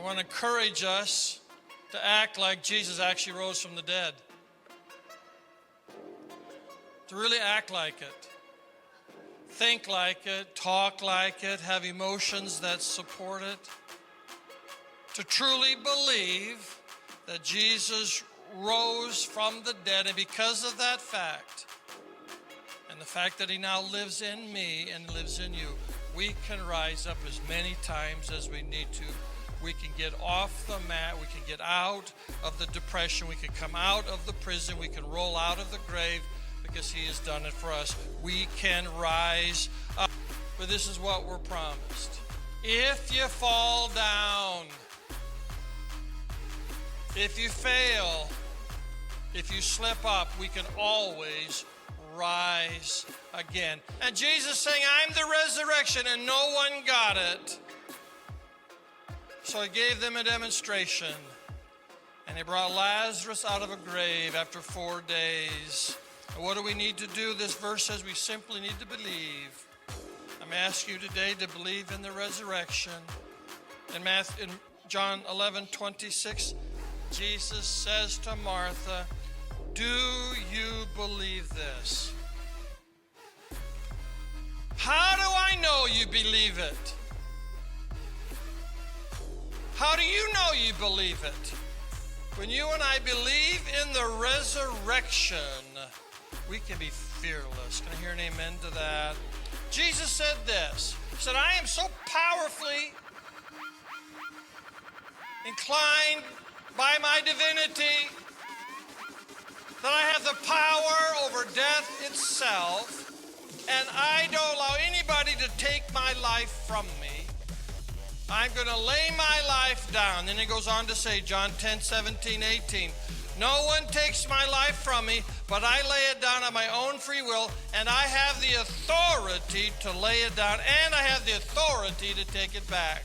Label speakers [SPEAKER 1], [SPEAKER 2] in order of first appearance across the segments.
[SPEAKER 1] want to encourage us to act like Jesus actually rose from the dead. To really act like it. Think like it, talk like it, have emotions that support it. To truly believe that Jesus rose from the dead, and because of that fact, and the fact that he now lives in me and lives in you, we can rise up as many times as we need to. We can get off the mat, we can get out of the depression, we can come out of the prison, we can roll out of the grave because he has done it for us. We can rise up. But this is what we're promised. If you fall down, if you fail, if you slip up, we can always rise again. And Jesus saying, I'm the resurrection, and no one got it. So he gave them a demonstration. And he brought Lazarus out of a grave after 4 days. And what do we need to do? This verse says we simply need to believe. I'm asking you today to believe in the resurrection. In John 11:26, Jesus says to Martha, do you believe this? How do I know you believe it? How do you know you believe it? When you and I believe in the resurrection, we can be fearless. Can I hear an amen to that? Jesus said this. He said, I am so powerfully inclined by my divinity that I have the power over death itself, and I don't allow anybody to take my life from me. I'm going to lay my life down. Then he goes on to say, John 10:17-18, no one takes my life from me, but I lay it down on my own free will, and I have the authority to lay it down, and I have the authority to take it back.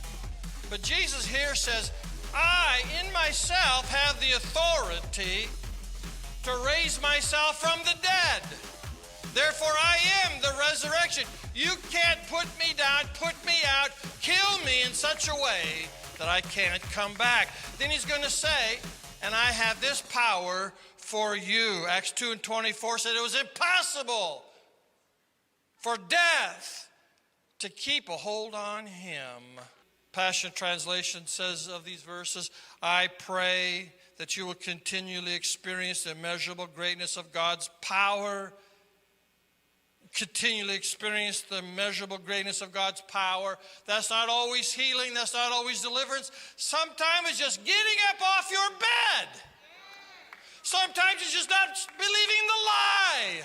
[SPEAKER 1] But Jesus here says, I, in myself, have the authority to raise myself from the dead. Therefore, I am the resurrection. You can't put me down, put me out, kill me in such a way that I can't come back. Then he's going to say, and I have this power for you. Acts 2:24 said it was impossible for death to keep a hold on him. Passion Translation says of these verses, I pray that you will continually experience the immeasurable greatness of God's power. Continually experience the immeasurable greatness of God's power. That's not always healing. That's not always deliverance. Sometimes it's just getting up off your bed. Sometimes it's just not believing the lie.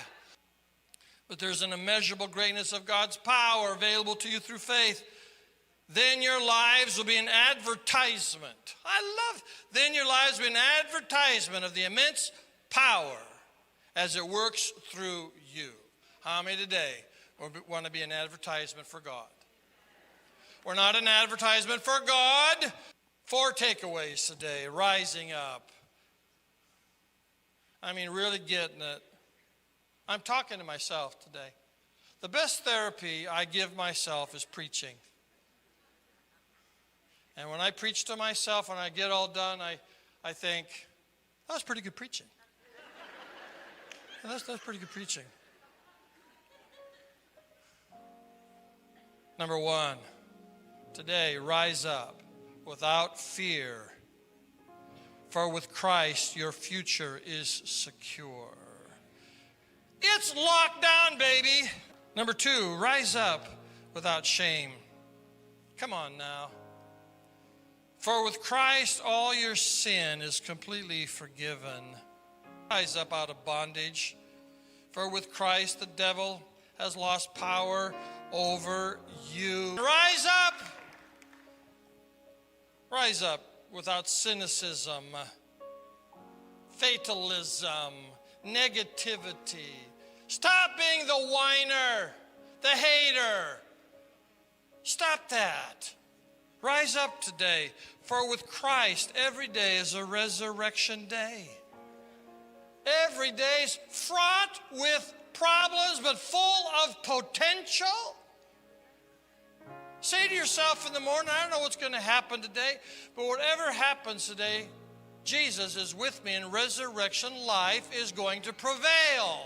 [SPEAKER 1] But there's an immeasurable greatness of God's power available to you through faith. Then your lives will be an advertisement. Then your lives will be an advertisement of the immense power as it works through you. How many today want to be an advertisement for God? We're not an advertisement for God. 4 takeaways today. Rising up. I mean, really getting it. I'm talking to myself today. The best therapy I give myself is preaching. And when I preach to myself, when I get all done, I think, that was pretty good preaching. That's pretty good preaching. Number 1, today, rise up without fear. For with Christ, your future is secure. It's locked down, baby. Number 2, rise up without shame. Come on now. For with Christ, all your sin is completely forgiven. Rise up out of bondage. For with Christ, the devil has lost power over you. Rise up. Rise up without cynicism, fatalism, negativity. Stop being the whiner, the hater. Stop that. Rise up today, for with Christ, every day is a resurrection day. Every day is fraught with problems, but full of potential. Say to yourself in the morning, I don't know what's going to happen today, but whatever happens today, Jesus is with me and resurrection life is going to prevail.